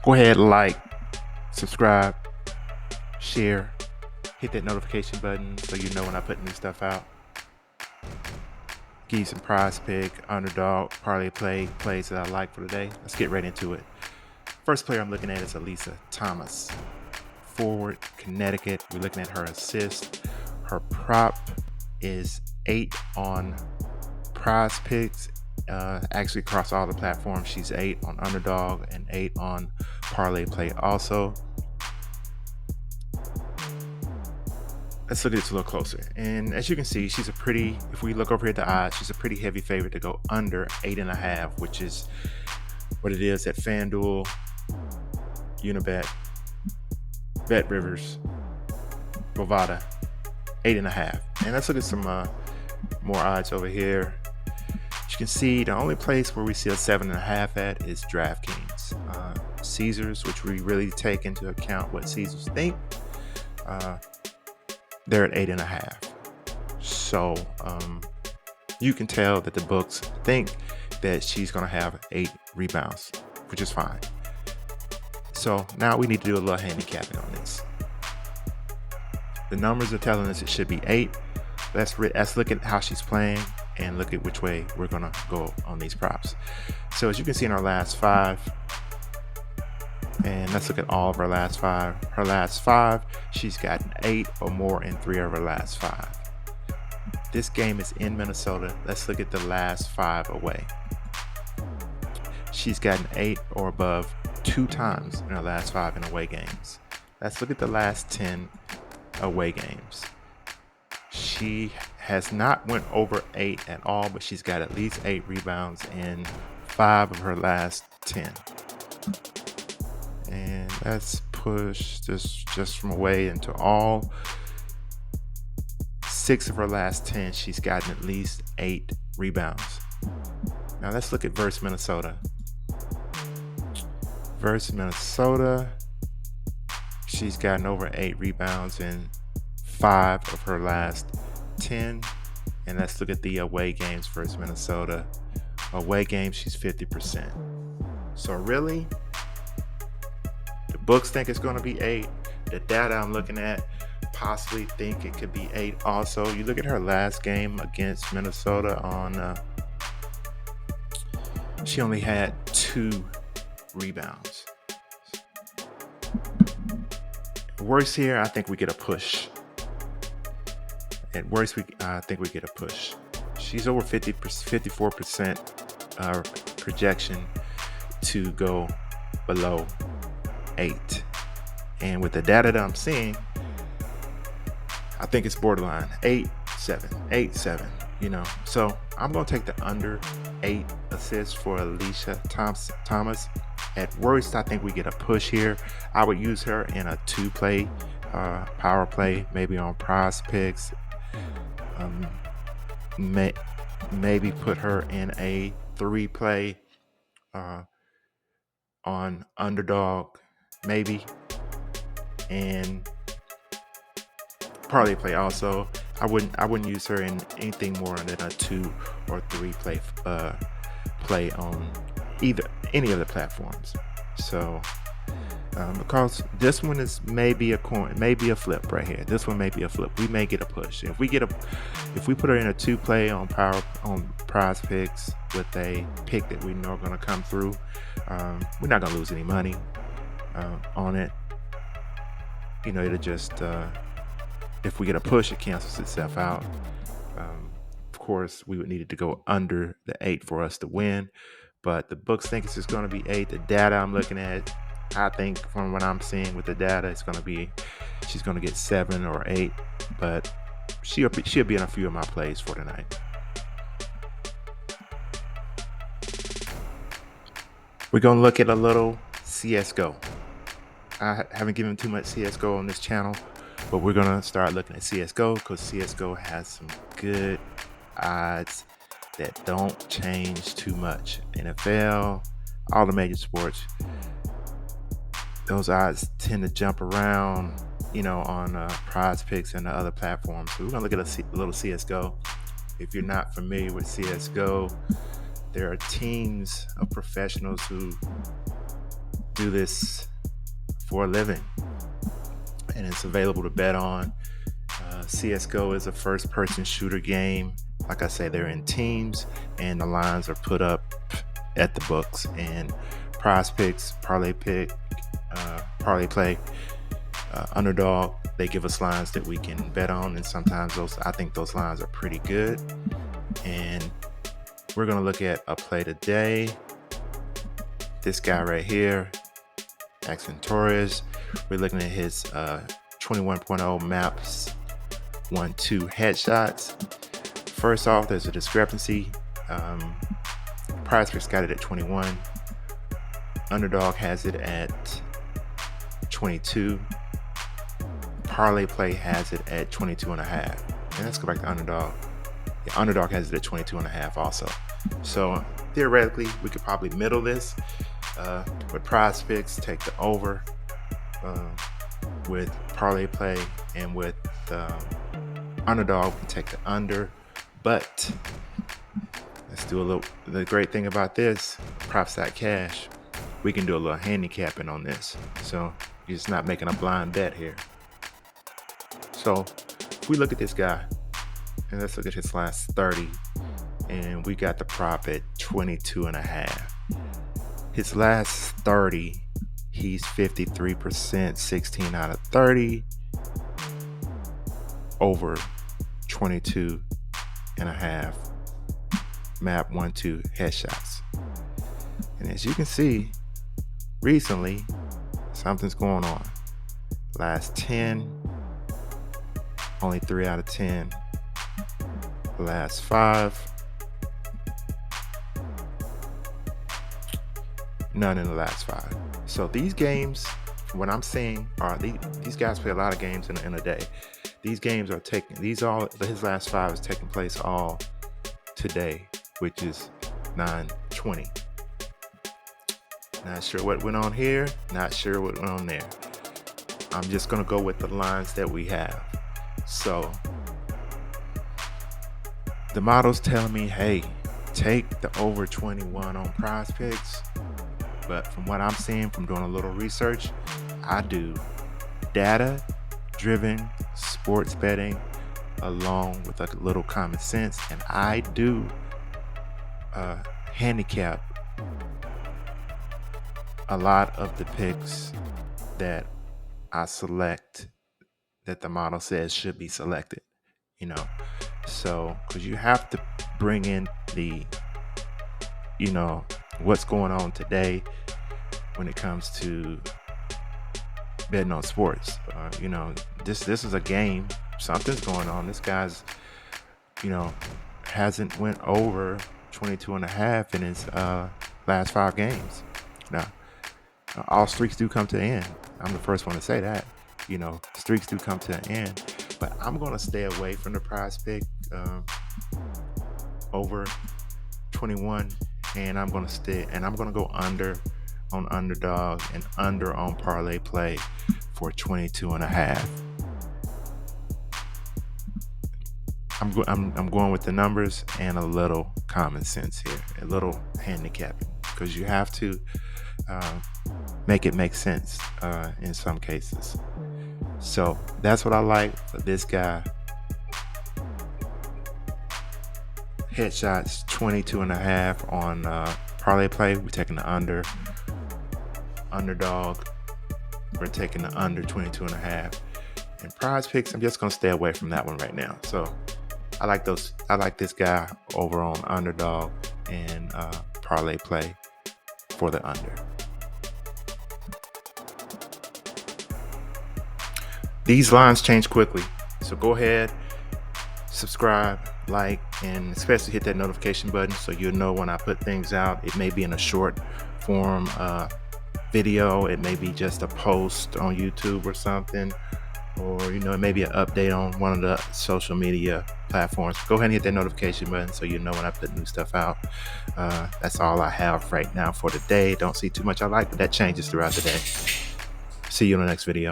Go ahead, like, subscribe, share, hit that notification button so you know when I put new stuff out. Give you some prize pick, underdog, parlay plays that I like for today. Let's get right into it. First player I'm looking at is Alyssa Thomas. Forward, Connecticut. We're looking at her assist. Her prop is 8 on prize picks. Actually across all the platforms, she's 8 on underdog and 8 on parlay play also. Let's look at this a little closer. And as you can see, if we look over here at the odds, she's a pretty heavy favorite to go under 8.5, which is what it is at FanDuel, Unibet, BetRivers, Bovada, 8.5. And let's look at some more odds over here. As you can see, the only place where we see a 7.5 at is DraftKings. Caesars, which we really take into account what Caesars think, they're at 8.5. So you can tell that the books think that she's going to have 8 rebounds, which is fine. So now we need to do a little handicapping on this. The numbers are telling us it should be 8. Let's look at how she's playing and look at which way we're going to go on these props. So as you can see in our last 5, and let's look at all of her last 5. Her last 5, she's gotten 8 or more in 3 of her last 5. This game is in Minnesota. Let's look at the last 5 away. She's gotten 8 or above 2 times in her last 5 in away games. Let's look at the last 10 away games. She has not went over 8 at all, but she's got at least 8 rebounds in 5 of her last 10. And let's push this just from away into all. 6 of her last 10, she's gotten at least 8 rebounds. Now let's look at versus Minnesota. Versus Minnesota, she's gotten over 8 rebounds in 5 of her last 10. And let's look at the away games versus Minnesota. Away games, she's 50%. So really, the books think it's going to be 8. The data I'm looking at possibly think it could be 8 also. You look at her last game against Minnesota she only had 2 rebounds. Worst here, I think we get a push. At worst, I think we get a push. She's over 54% projection to go below 8. And with the data that I'm seeing, I think it's borderline 8-7, So I'm going to take the under 8 assists for Alyssa Thomas. At worst, I think we get a push here. I would use her in a 2-play power play, maybe on prize picks. Maybe put her in a 3-play on underdog, maybe, and parlay play also. I wouldn't use her in anything more than a 2 or 3 play on any of the platforms. So because this one is maybe a coin, maybe a flip right here. This one may be a flip. We may get a push. If we put her in a 2-play on prize picks with a pick that we know are going to come through, we're not going to lose any money on it. It'll just if we get a push, it cancels itself out. Of course, we would need it to go under the 8 for us to win, but the books think it's just going to be 8. The data I'm looking at, I think from what I'm seeing with the data, she's going to get 7 or 8, but she'll be in a few of my plays for tonight. We're going to look at a little CSGO. I haven't given too much CSGO on this channel, but we're going to start looking at CSGO because CSGO has some good odds that don't change too much. NFL, all the major sports, those odds tend to jump around, on prize picks and the other platforms. So we're going to look at a little CSGO. If you're not familiar with CSGO, There are teams of professionals who do this for a living, and it's available to bet on. CSGO is a first-person shooter game. Like I say, they're in teams, and the lines are put up at the books. And Prize Picks, Parlay Play, Underdog, they give us lines that we can bet on, and sometimes I think those lines are pretty good. And we're gonna look at a play today. This guy right here, Jackson Torres. We're looking at his 21.0 maps 1-2 headshots. First off, there's a discrepancy. Prize Picks got it at 21. Underdog has it at 22. Parlay Play has it at 22.5. And let's go back to Underdog. Yeah, Underdog has it at 22.5 also. So theoretically, we could probably middle this. With Prize Picks, take the over. With Parlay Play and with Underdog, we take the under. But let's do a little. The great thing about this, PropStack Cash, we can do a little handicapping on this. So you're just not making a blind bet here. So if we look at this guy, and let's look at his last 30, and we got the prop at 22.5. His last 30, he's 53%, 16 out of 30, over 22.5 map 1-2 headshots. And as you can see, recently something's going on. Last 10, only 3 out of 10. Last 5, none in the last 5. So these games, what I'm seeing, are these guys play a lot of games in a day. These games are his last 5 is taking place all today, which is 9/20. Not sure what went on here, not sure what went on there. I'm just gonna go with the lines that we have. So the model's telling me, hey, take the over 21 on Prize Picks. But from what I'm seeing, from doing a little research, I do data-driven sports betting along with a little common sense, and I do handicap a lot of the picks that I select, that the model says should be selected, so because you have to bring in the what's going on today when it comes to betting on sports. This is a game. Something's going on. This guy's hasn't went over 22.5 in his last 5 games. Now all streaks do come to an end. I'm the first one to say that. Streaks do come to an end, but I'm going to stay away from the Prize Pick over 21, and I'm going to go under on Underdog and under on Parlay Play for 22.5. I'm going with the numbers and a little common sense here, a little handicapping, because you have to make it make sense in some cases. So that's what I like for this guy. Headshots 22.5 on Parlay Play. We're taking the under. Underdog, we're taking the under 22.5. And Prize Picks, I'm just gonna stay away from that one right now. So I like this guy over on Underdog and Parlay Play for the under. These lines change quickly, so go ahead, subscribe, like, and especially hit that notification button so you'll know when I put things out. It may be in a short form video, it may be just a post on YouTube or something, or it may be an update on one of the social media platforms. Go ahead and hit that notification button so you know when I put new stuff out. That's all I have right now for today. Don't see too much I like, but that changes throughout the day. See you in the next video.